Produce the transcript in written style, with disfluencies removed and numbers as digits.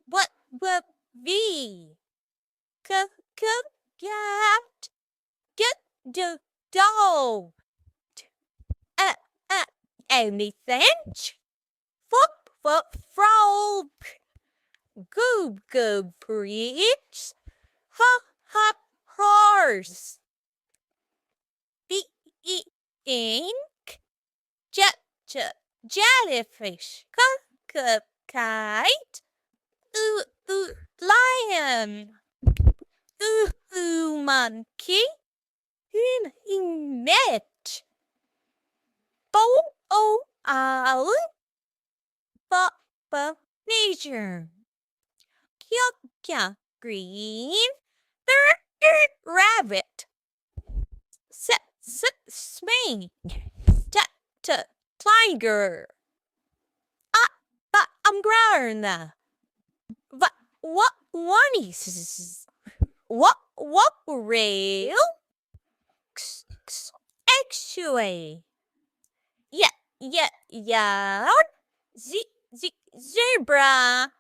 What V? Cat get the dog. Anything? Frog. Goob breeds. Hop horse. Ink. Jellyfish. Kite. Lion. Monkey. Net. Owl. Nature. Green. Rabbit. Snake. Tiger. Umbrella. What is what rail? X-ray. Yeah. Zebra.